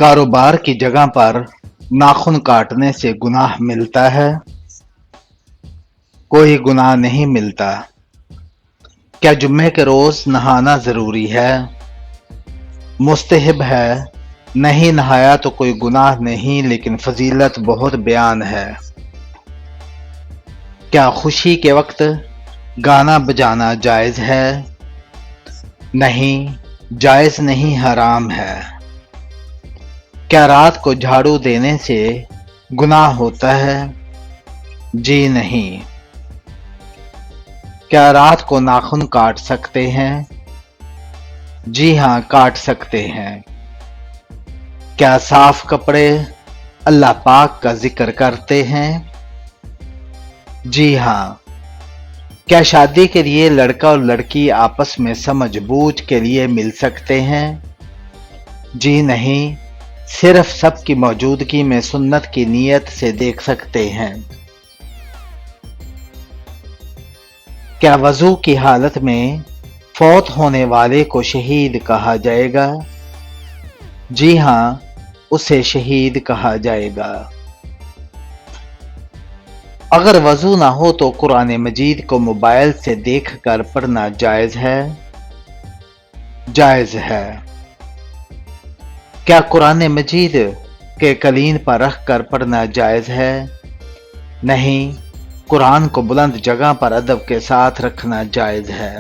کاروبار کی جگہ پر ناخن کاٹنے سے گناہ ملتا ہے؟ کوئی گناہ نہیں ملتا۔ کیا جمعے کے روز نہانا ضروری ہے؟ مستحب ہے۔ نہیں نہایا تو کوئی گناہ نہیں، لیکن فضیلت بہت بیان ہے۔ کیا خوشی کے وقت گانا بجانا جائز ہے؟ نہیں، جائز نہیں، حرام ہے۔ کیا رات کو جھاڑو دینے سے گناہ ہوتا ہے؟ جی نہیں۔ کیا رات کو ناخن کاٹ سکتے ہیں؟ جی ہاں، کاٹ سکتے ہیں۔ کیا صاف کپڑے اللہ پاک کا ذکر کرتے ہیں؟ جی ہاں۔ کیا شادی کے لیے لڑکا اور لڑکی آپس میں سمجھ بوجھ کے لیے مل سکتے ہیں؟ جی نہیں، صرف سب کی موجودگی میں سنت کی نیت سے دیکھ سکتے ہیں۔ کیا وضو کی حالت میں فوت ہونے والے کو شہید کہا جائے گا؟ جی ہاں، اسے شہید کہا جائے گا۔ اگر وضو نہ ہو تو قرآن مجید کو موبائل سے دیکھ کر پڑھنا جائز ہے؟ جائز ہے۔ کیا قرآن مجید کے کلین پر رکھ کر پڑھنا جائز ہے؟ نہیں، قرآن کو بلند جگہ پر ادب کے ساتھ رکھنا جائز ہے۔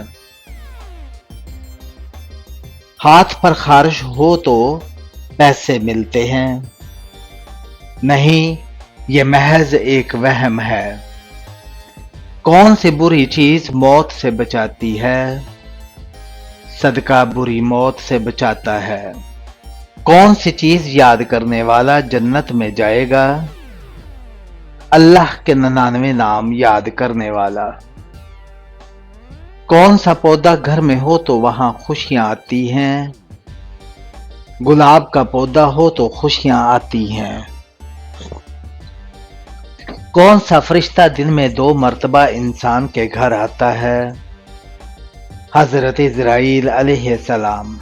ہاتھ پر خارش ہو تو پیسے ملتے ہیں؟ نہیں، یہ محض ایک وہم ہے۔ کون سی بری چیز موت سے بچاتی ہے؟ صدقہ بری موت سے بچاتا ہے۔ کون سی چیز یاد کرنے والا جنت میں جائے گا؟ اللہ کے 99 نام یاد کرنے والا۔ کون سا پودا گھر میں ہو تو وہاں خوشیاں آتی ہیں؟ گلاب کا پودا ہو تو خوشیاں آتی ہیں۔ کون سا فرشتہ دن میں 2 مرتبہ انسان کے گھر آتا ہے؟ حضرت عزرائیل علیہ السلام۔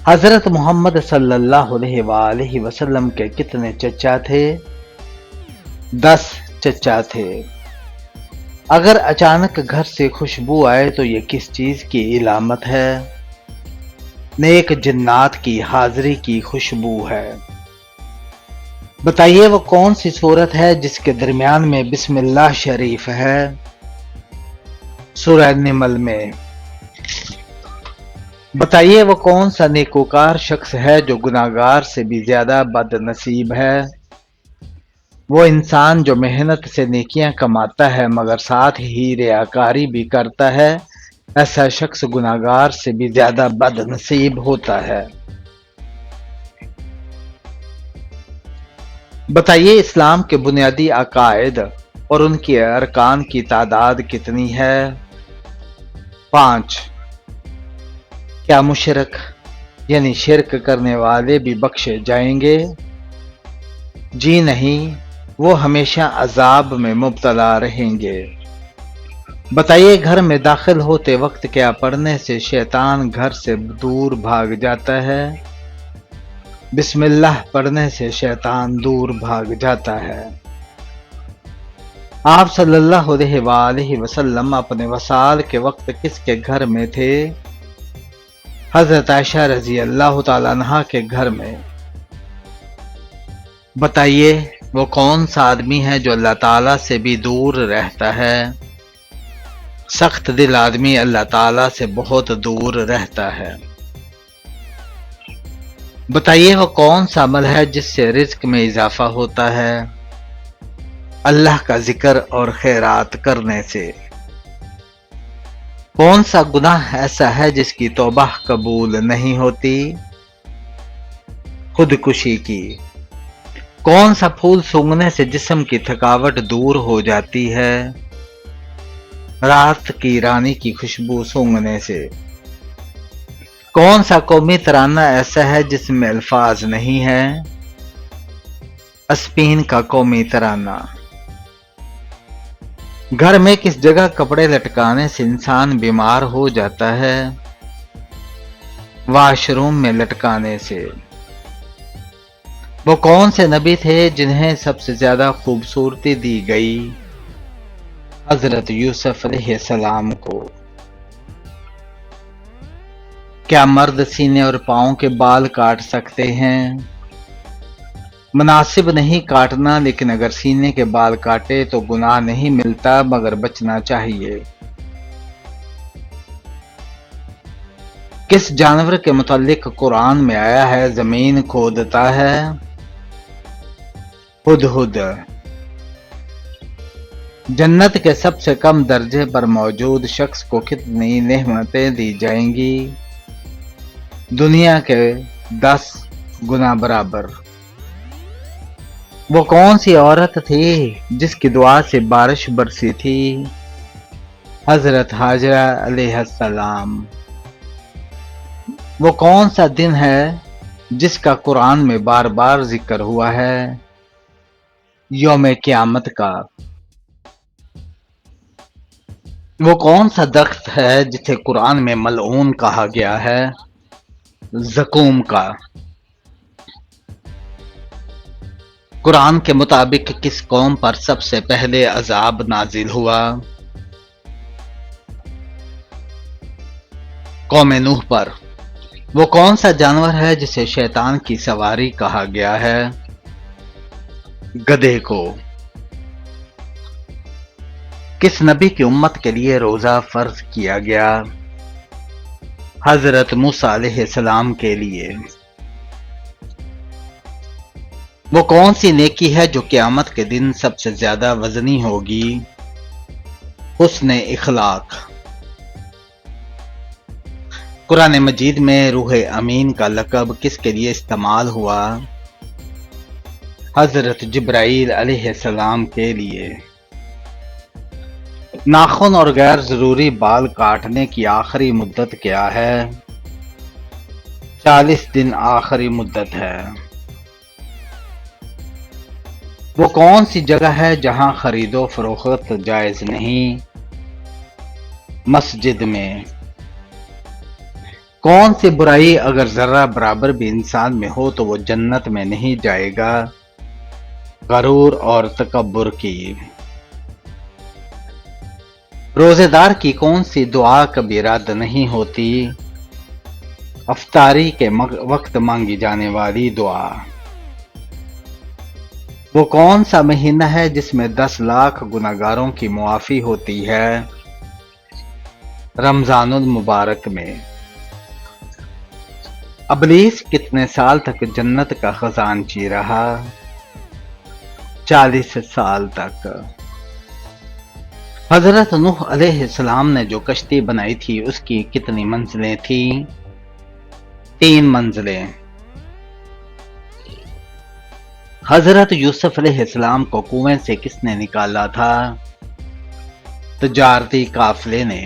حضرت محمد صلی اللہ علیہ وآلہ وسلم کے کتنے چچا تھے؟ 10 چچا تھے۔ اگر اچانک گھر سے خوشبو آئے تو یہ کس چیز کی علامت ہے؟ نیک جنات کی حاضری کی خوشبو ہے۔ بتائیے وہ کون سی سورت ہے جس کے درمیان میں بسم اللہ شریف ہے؟ سورہ نمل میں۔ بتائیے وہ کون سا نیکوکار شخص ہے جو گناہگار سے بھی زیادہ بد نصیب ہے؟ وہ انسان جو محنت سے نیکیاں کماتا ہے مگر ساتھ ہی ریاکاری بھی کرتا ہے، ایسا شخص گناہگار سے بھی زیادہ بد نصیب ہوتا ہے۔ بتائیے اسلام کے بنیادی عقائد اور ان کے ارکان کی تعداد کتنی ہے؟ 5۔ کیا مشرک یعنی شرک کرنے والے بھی بخشے جائیں گے؟ جی نہیں، وہ ہمیشہ عذاب میں مبتلا رہیں گے۔ بتائیے گھر میں داخل ہوتے وقت کیا پڑھنے سے شیطان گھر سے دور بھاگ جاتا ہے؟ بسم اللہ پڑھنے سے شیطان دور بھاگ جاتا ہے۔ آپ صلی اللہ علیہ وآلہ وسلم اپنے وصال کے وقت کس کے گھر میں تھے؟ حضرت عائشہ رضی اللہ تعالیٰ عنہا کے گھر میں۔ بتائیے وہ کون سا آدمی ہے جو اللہ تعالیٰ سے بھی دور رہتا ہے؟ سخت دل آدمی اللہ تعالیٰ سے بہت دور رہتا ہے۔ بتائیے وہ کون سا عمل ہے جس سے رزق میں اضافہ ہوتا ہے؟ اللہ کا ذکر اور خیرات کرنے سے۔ کون سا گناہ ایسا ہے جس کی توبہ قبول نہیں ہوتی؟ خودکشی کی۔ کون سا پھول سونگھنے سے جسم کی تھکاوٹ دور ہو جاتی ہے؟ رات کی رانی کی خوشبو سونگھنے سے۔ کون سا قومی ترانہ ایسا ہے جس میں الفاظ نہیں ہیں؟ اسپین کا قومی ترانہ۔ گھر میں کس جگہ کپڑے لٹکانے سے انسان بیمار ہو جاتا ہے؟ واش روم میں لٹکانے سے۔ وہ کون سے نبی تھے جنہیں سب سے زیادہ خوبصورتی دی گئی؟ حضرت یوسف علیہ السلام کو۔ کیا مرد سینے اور پاؤں کے بال کاٹ سکتے ہیں؟ مناسب نہیں کاٹنا، لیکن اگر سینے کے بال کاٹے تو گناہ نہیں ملتا مگر بچنا چاہیے۔ کس جانور کے متعلق قرآن میں آیا ہے زمین کھودتا ہے؟ ہدہد۔ جنت کے سب سے کم درجے پر موجود شخص کو کتنی نعمتیں دی جائیں گی؟ دنیا کے 10 گنا برابر۔ وہ کون سی عورت تھی جس کی دعا سے بارش برسی تھی؟ حضرت حاجرہ علیہ السلام۔ وہ کون سا دن ہے جس کا قرآن میں بار بار ذکر ہوا ہے؟ یوم قیامت کا۔ وہ کون سا درخت ہے جسے قرآن میں ملعون کہا گیا ہے؟ زقوم کا۔ قرآن کے مطابق کس قوم پر سب سے پہلے عذاب نازل ہوا؟ قوم نوح پر۔ وہ کون سا جانور ہے جسے شیطان کی سواری کہا گیا ہے؟ گدھے کو۔ کس نبی کی امت کے لیے روزہ فرض کیا گیا؟ حضرت موسیٰ علیہ السلام کے لیے۔ وہ کون سی نیکی ہے جو قیامت کے دن سب سے زیادہ وزنی ہوگی؟ حسن اخلاق۔ قرآن مجید میں روح امین کا لقب کس کے لیے استعمال ہوا؟ حضرت جبرائیل علیہ السلام کے لیے۔ ناخن اور غیر ضروری بال کاٹنے کی آخری مدت کیا ہے؟ 40 دن آخری مدت ہے۔ وہ کون سی جگہ ہے جہاں خرید و فروخت جائز نہیں؟ مسجد میں۔ کون سی برائی اگر ذرہ برابر بھی انسان میں ہو تو وہ جنت میں نہیں جائے گا؟ غرور اور تکبر کی۔ روزے دار کی کون سی دعا کبھی رد نہیں ہوتی؟ افطاری کے وقت مانگی جانے والی دعا۔ وہ کون سا مہینہ ہے جس میں 10 لاکھ گناہگاروں کی معافی ہوتی ہے؟ رمضان المبارک میں۔ ابلیس کتنے سال تک جنت کا خزانچی رہا؟ 40 سال تک۔ حضرت نوح علیہ السلام نے جو کشتی بنائی تھی اس کی کتنی منزلیں تھیں؟ 3 منزلیں۔ حضرت یوسف علیہ السلام کو کنویں سے کس نے نکالا تھا؟ تجارتی قافلے نے۔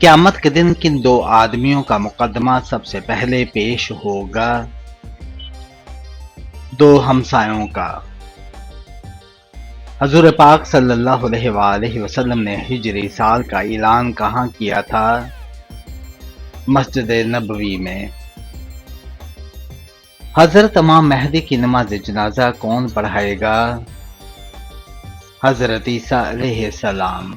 قیامت کے دن کن 2 آدمیوں کا مقدمہ سب سے پہلے پیش ہوگا؟ 2 ہمسایوں کا۔ حضور پاک صلی اللہ علیہ وآلہ وسلم نے ہجری سال کا اعلان کہاں کیا تھا؟ مسجد نبوی میں۔ حضرت امام مہدی کی نماز جنازہ کون پڑھائے گا؟ حضرت عیسیٰ علیہ السلام۔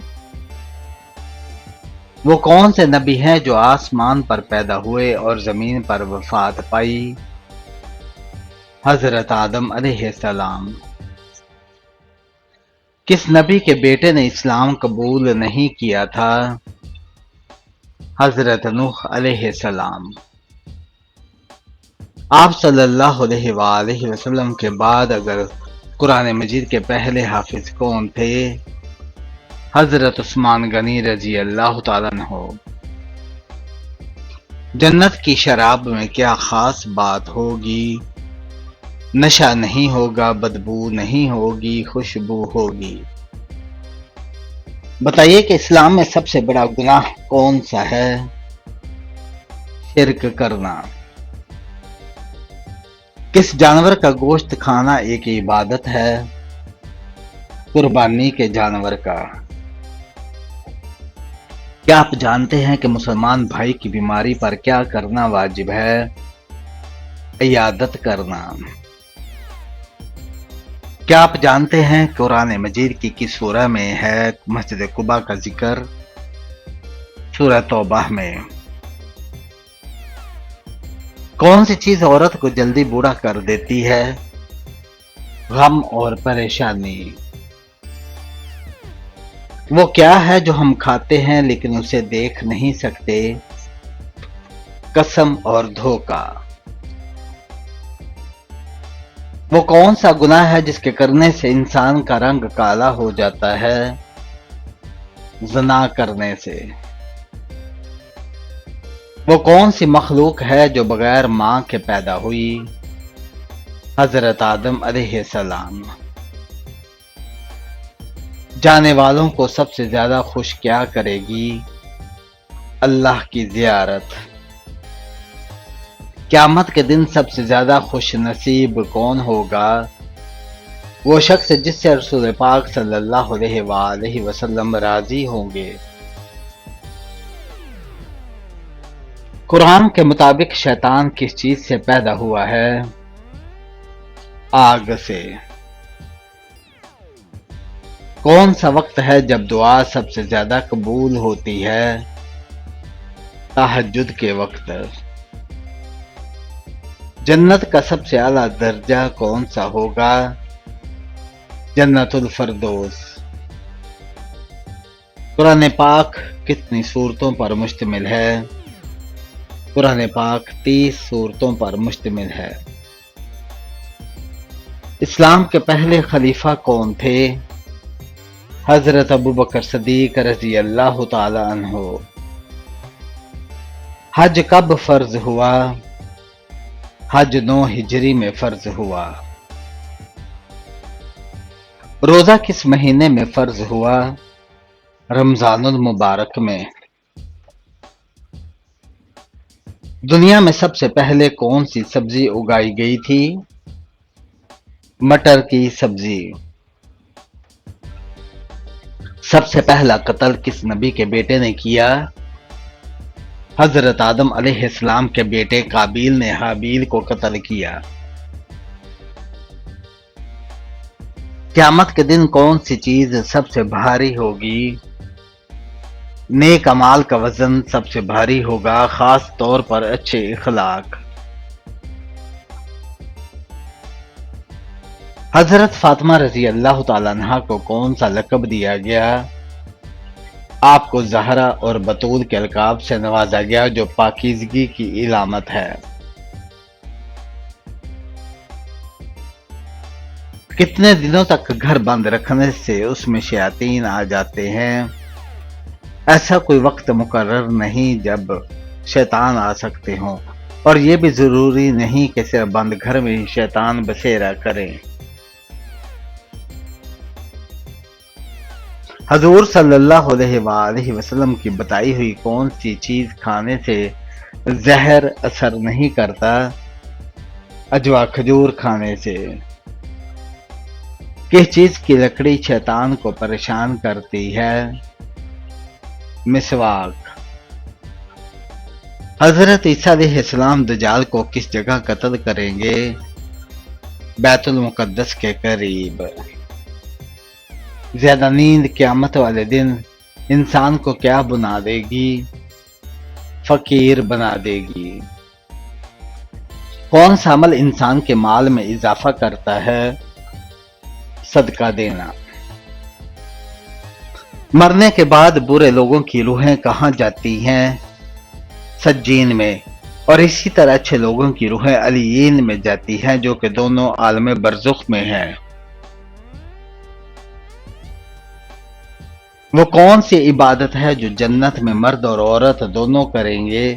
وہ کون سے نبی ہیں جو آسمان پر پیدا ہوئے اور زمین پر وفات پائی؟ حضرت آدم علیہ السلام۔ کس نبی کے بیٹے نے اسلام قبول نہیں کیا تھا؟ حضرت نوح علیہ السلام۔ آپ صلی اللہ علیہ وآلہ وسلم کے بعد اگر قرآن مجید کے پہلے حافظ کون تھے؟ حضرت عثمان غنی رضی اللہ تعالیٰ عنہ۔ جنت کی شراب میں کیا خاص بات ہوگی؟ نشہ نہیں ہوگا، بدبو نہیں ہوگی، خوشبو ہوگی۔ بتائیے کہ اسلام میں سب سے بڑا گناہ کون سا ہے؟ شرک کرنا۔ کس جانور کا گوشت کھانا ایک عبادت ہے؟ قربانی کے جانور کا۔ کیا آپ جانتے ہیں کہ مسلمان بھائی کی بیماری پر کیا کرنا واجب ہے؟ عیادت کرنا۔ کیا آپ جانتے ہیں قرآن مجید کی کس سورہ میں ہے مسجد قباء کا ذکر؟ سورہ توبہ میں۔ کون سی چیز عورت کو جلدی بوڑھا کر دیتی ہے؟ غم اور پریشانی۔ وہ کیا ہے جو ہم کھاتے ہیں لیکن اسے دیکھ نہیں سکتے؟ قسم اور دھوکہ۔ وہ کون سا گناہ ہے جس کے کرنے سے انسان کا رنگ کالا ہو جاتا ہے؟ زنا کرنے سے۔ وہ کون سی مخلوق ہے جو بغیر ماں کے پیدا ہوئی؟ حضرت آدم علیہ السلام۔ جانے والوں کو سب سے زیادہ خوش کیا کرے گی؟ اللہ کی زیارت۔ قیامت کے دن سب سے زیادہ خوش نصیب کون ہوگا؟ وہ شخص جس سے رسول پاک صلی اللہ علیہ وآلہ وسلم راضی ہوں گے۔ قرآن کے مطابق شیطان کس چیز سے پیدا ہوا ہے؟ آگ سے۔ کون سا وقت ہے جب دعا سب سے زیادہ قبول ہوتی ہے؟ تہجد کے وقت۔ جنت کا سب سے اعلیٰ درجہ کون سا ہوگا؟ جنت الفردوس۔ قرآن پاک کتنی سورتوں پر مشتمل ہے؟ قرآن پاک 30 سورتوں پر مشتمل ہے۔ اسلام کے پہلے خلیفہ کون تھے؟ حضرت ابوبکر صدیق رضی اللہ تعالی عنہ۔ حج کب فرض ہوا؟ حج 9 ہجری میں فرض ہوا۔ روزہ کس مہینے میں فرض ہوا؟ رمضان المبارک میں۔ دنیا میں سب سے پہلے کون سی سبزی اگائی گئی تھی؟ مٹر کی سبزی۔ سب سے پہلا قتل کس نبی کے بیٹے نے کیا؟ حضرت آدم علیہ السلام کے بیٹے قابیل نے حابیل کو قتل کیا۔ قیامت کے دن کون سی چیز سب سے بھاری ہوگی؟ نیک اعمال کا وزن سب سے بھاری ہوگا، خاص طور پر اچھے اخلاق۔ حضرت فاطمہ رضی اللہ تعالیٰ عنہا کو کون سا لقب دیا گیا؟ آپ کو زہرا اور بطول کے القاب سے نوازا گیا جو پاکیزگی کی علامت ہے۔ کتنے دنوں تک گھر بند رکھنے سے اس میں شیاطین آ جاتے ہیں؟ ایسا کوئی وقت مقرر نہیں جب شیطان آ سکتے ہوں، اور یہ بھی ضروری نہیں کہ صرف بند گھر میں ہی شیطان بسیرا کرے۔ حضور صلی اللہ علیہ وآلہ وسلم کی بتائی ہوئی کون سی چیز کھانے سے زہر اثر نہیں کرتا؟ اجوا کھجور کھانے سے۔ کس چیز کی لکڑی شیطان کو پریشان کرتی ہے؟ مسواک۔ حضرت عیسیٰ علیہ السلام دجال کو کس جگہ قتل کریں گے؟ بیت المقدس کے قریب۔ زیادہ نیند قیامت والے دن انسان کو کیا بنا دے گی؟ فقیر بنا دے گی۔ کون سا عمل انسان کے مال میں اضافہ کرتا ہے؟ صدقہ دینا۔ مرنے کے بعد برے لوگوں کی روحیں کہاں جاتی ہیں؟ سجین میں، اور اسی طرح اچھے لوگوں کی روحیں علیین میں جاتی ہیں جو کہ دونوں عالم برزخ میں ہیں۔ وہ کون سی عبادت ہے جو جنت میں مرد اور عورت دونوں کریں گے؟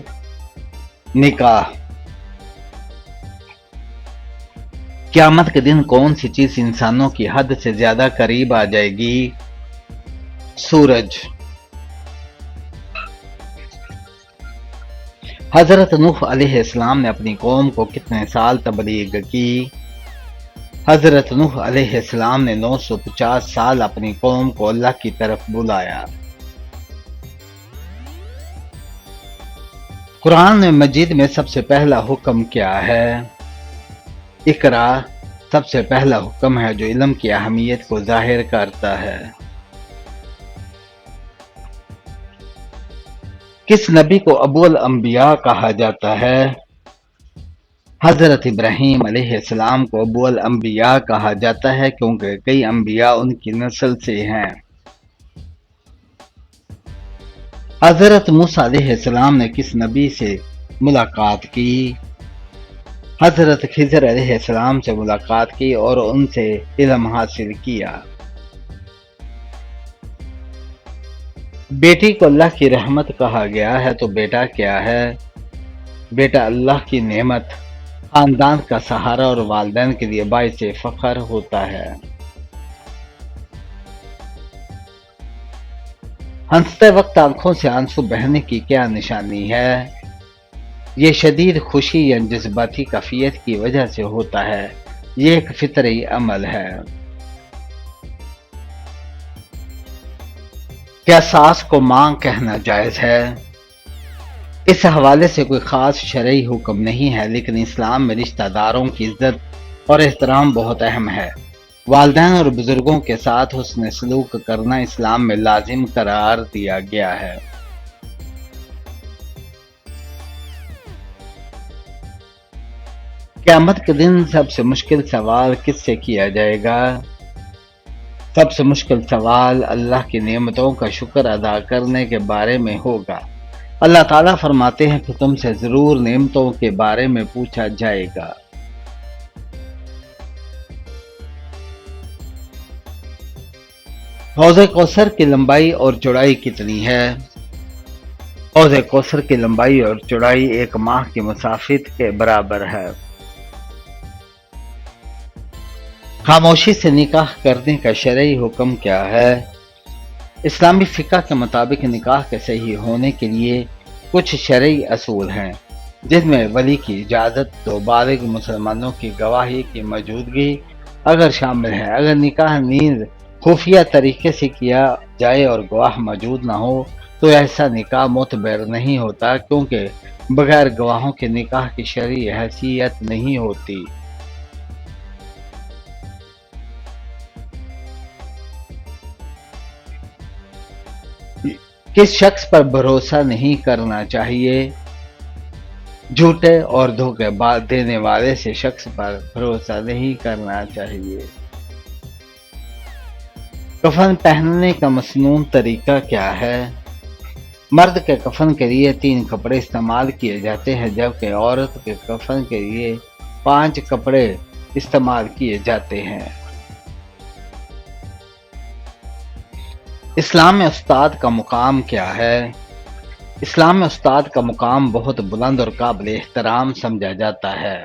نکاح۔ قیامت کے دن کون سی چیز انسانوں کی حد سے زیادہ قریب آ جائے گی؟ سورج۔ حضرت نوح علیہ السلام نے اپنی قوم کو کتنے سال تبلیغ کی؟ حضرت نوح علیہ السلام نے 950 سال اپنی قوم کو اللہ کی طرف بلایا۔ قرآن مجید میں سب سے پہلا حکم کیا ہے؟ اقرا سب سے پہلا حکم ہے جو علم کی اہمیت کو ظاہر کرتا ہے۔ کس نبی کو ابو الانبیاء کہا جاتا ہے؟ حضرت ابراہیم علیہ السلام کو ابو الانبیاء کہا جاتا ہے کیونکہ کئی انبیاء ان کی نسل سے ہیں۔ حضرت موسیٰ علیہ السلام نے کس نبی سے ملاقات کی؟ حضرت خضر علیہ السلام سے ملاقات کی اور ان سے علم حاصل کیا۔ بیٹی کو اللہ کی رحمت کہا گیا ہے تو بیٹا کیا ہے؟ بیٹا اللہ کی نعمت، خاندان کا سہارا اور والدین کے لیے باعث فخر ہوتا ہے۔ ہنستے وقت آنکھوں سے آنسو بہنے کی کیا نشانی ہے؟ یہ شدید خوشی یا جذباتی کیفیت کی وجہ سے ہوتا ہے۔ یہ ایک فطری عمل ہے۔ کیا ساس کو ماں کہنا جائز ہے؟ اس حوالے سے کوئی خاص شرعی حکم نہیں ہے، لیکن اسلام میں رشتہ داروں کی عزت اور احترام بہت اہم ہے۔ والدین اور بزرگوں کے ساتھ حسن سلوک کرنا اسلام میں لازم قرار دیا گیا ہے۔ قیامت کے دن سب سے مشکل سوال کس سے کیا جائے گا؟ سب سے مشکل سوال اللہ کی نعمتوں کا شکر ادا کرنے کے بارے میں ہوگا۔ اللہ تعالیٰ فرماتے ہیں کہ تم سے ضرور نعمتوں کے بارے میں پوچھا جائے گا۔ حوض کوثر کی لمبائی اور چوڑائی کتنی ہے؟ حوض کوثر کی لمبائی اور چوڑائی ایک ماہ کی مسافت کے برابر ہے۔ خاموشی سے نکاح کرنے کا شرعی حکم کیا ہے؟ اسلامی فقہ کے مطابق نکاح کے صحیح ہونے کے لیے کچھ شرعی اصول ہیں، جن میں ولی کی اجازت، دو بالغ مسلمانوں کی گواہی کی موجودگی اگر شامل ہے۔ اگر نکاح نیز خفیہ طریقے سے کیا جائے اور گواہ موجود نہ ہو تو ایسا نکاح معتبر نہیں ہوتا، کیونکہ بغیر گواہوں کے نکاح کی شرعی حیثیت نہیں ہوتی۔ کس شخص پر بھروسہ نہیں کرنا چاہیے؟ جھوٹے اور دھوکے دینے والے سے شخص پر بھروسہ نہیں کرنا چاہیے۔ کفن پہننے کا مسنون طریقہ کیا ہے؟ مرد کے کفن کے لیے 3 کپڑے استعمال کیے جاتے ہیں، جبکہ عورت کے کفن کے لیے 5 کپڑے استعمال کیے جاتے ہیں۔ اسلام میں استاد کا مقام کیا ہے؟ اسلام میں استاد کا مقام بہت بلند اور قابل احترام سمجھا جاتا ہے۔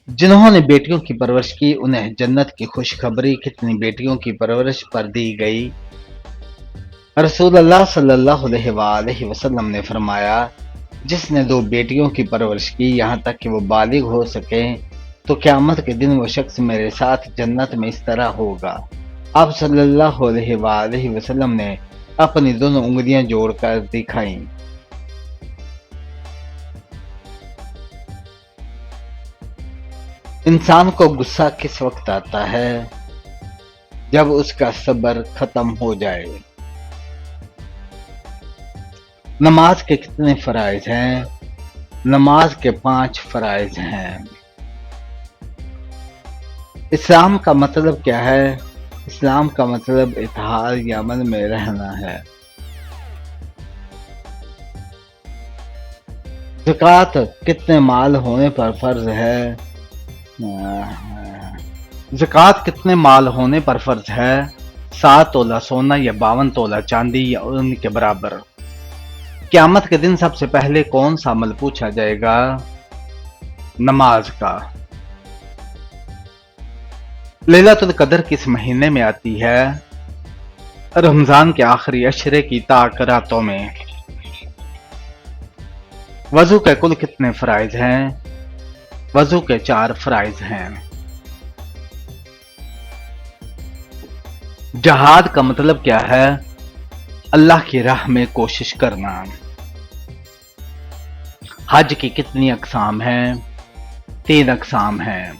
جنہوں نے بیٹیوں کی پرورش کی انہیں جنت کی خوشخبری کتنی بیٹیوں کی پرورش پر دی گئی؟ رسول اللہ صلی اللہ علیہ وآلہ وسلم نے فرمایا، جس نے 2 بیٹیوں کی پرورش کی یہاں تک کہ وہ بالغ ہو سکیں تو قیامت کے دن وہ شخص میرے ساتھ جنت میں اس طرح ہوگا۔ آپ صلی اللہ علیہ وآلہ وسلم نے اپنی دونوں انگلیاں جوڑ کر دکھائیں۔ انسان کو غصہ کس وقت آتا ہے؟ جب اس کا صبر ختم ہو جائے۔ نماز کے کتنے فرائض ہیں؟ نماز کے 5 فرائض ہیں۔ اسلام کا مطلب کیا ہے؟ اسلام کا مطلب اتحاد یا امن میں رہنا ہے۔ زکوٰۃ کتنے مال ہونے پر فرض ہے؟ زکوٰۃ کتنے مال ہونے پر فرض ہے؟ 7 تولہ سونا یا 52 تولہ چاندی یا ان کے برابر۔ قیامت کے دن سب سے پہلے کون سا عمل پوچھا جائے گا؟ نماز کا۔ لیلۃ القدر کس مہینے میں آتی ہے؟ رمضان کے آخری عشرے کی تاک راتوں میں۔ وضو کے کل کتنے فرائض ہیں؟ وضو کے 4 فرائض ہیں۔ جہاد کا مطلب کیا ہے؟ اللہ کی راہ میں کوشش کرنا۔ حج کی کتنی اقسام ہیں؟ 3 اقسام ہیں۔